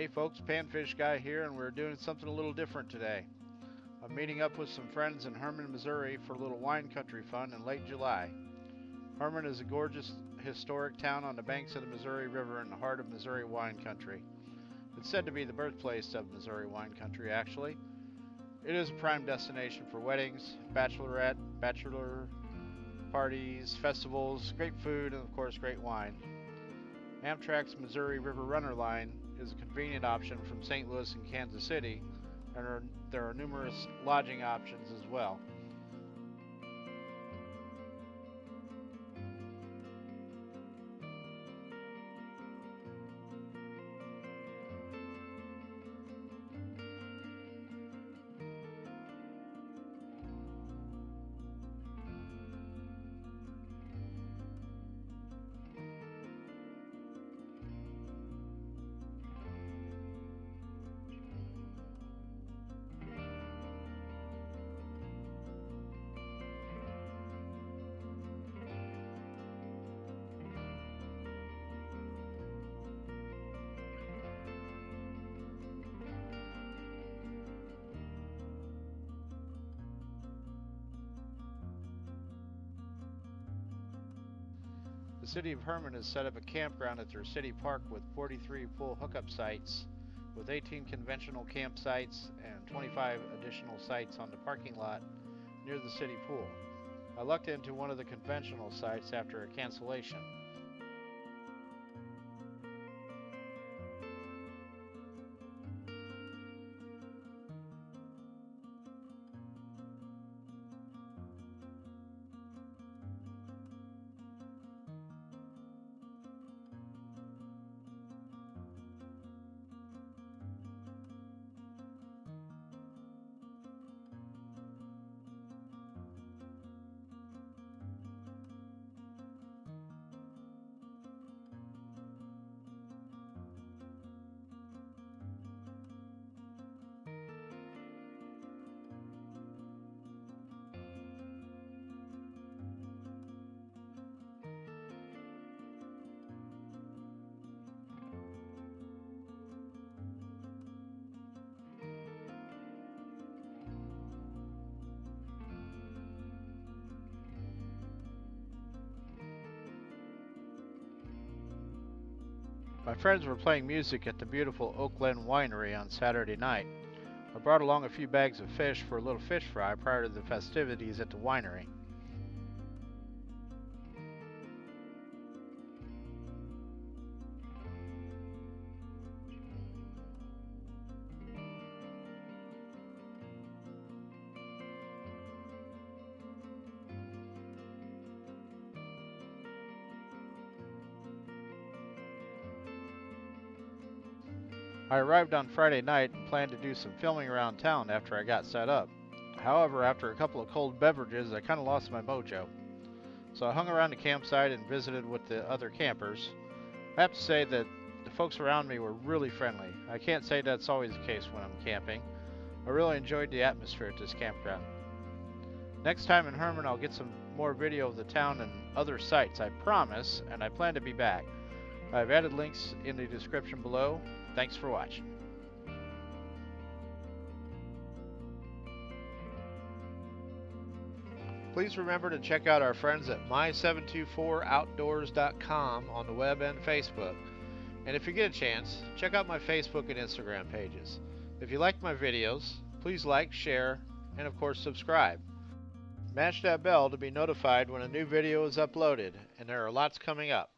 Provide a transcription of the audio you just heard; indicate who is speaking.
Speaker 1: Hey folks, Panfish Guy here, and we're doing something a little different today. I'm meeting up with some friends in Hermann, Missouri for a little wine country fun in late July. Hermann is a gorgeous historic town on the banks of the Missouri River in the heart of Missouri wine country. It's said to be the birthplace of Missouri wine country, actually. It is a prime destination for weddings, bachelor parties, festivals, great food, and of course great wine. Amtrak's Missouri River Runner line is a convenient option from St. Louis and Kansas City, and there are numerous lodging options as well. The city of Hermann has set up a campground at their city park with 43 full hookup sites, with 18 conventional campsites and 25 additional sites on the parking lot near the city pool. I lucked into one of the conventional sites after a cancellation. My friends were playing music at the beautiful Oak Glen Winery on Saturday night. I brought along a few bags of fish for a little fish fry prior to the festivities at the winery. I arrived on Friday night and planned to do some filming around town after I got set up. However, after a couple of cold beverages, I kind of lost my mojo. So I hung around the campsite and visited with the other campers. I have to say that the folks around me were really friendly. I can't say that's always the case when I'm camping. I really enjoyed the atmosphere at this campground. Next time in Hermann, I'll get some more video of the town and other sites, I promise, and I plan to be back. I've added links in the description below. Thanks for watching. Please remember to check out our friends at my724outdoors.com on the web and Facebook. And if you get a chance, check out my Facebook and Instagram pages. If you like my videos, please like, share, and of course subscribe. Mash that bell to be notified when a new video is uploaded, and there are lots coming up.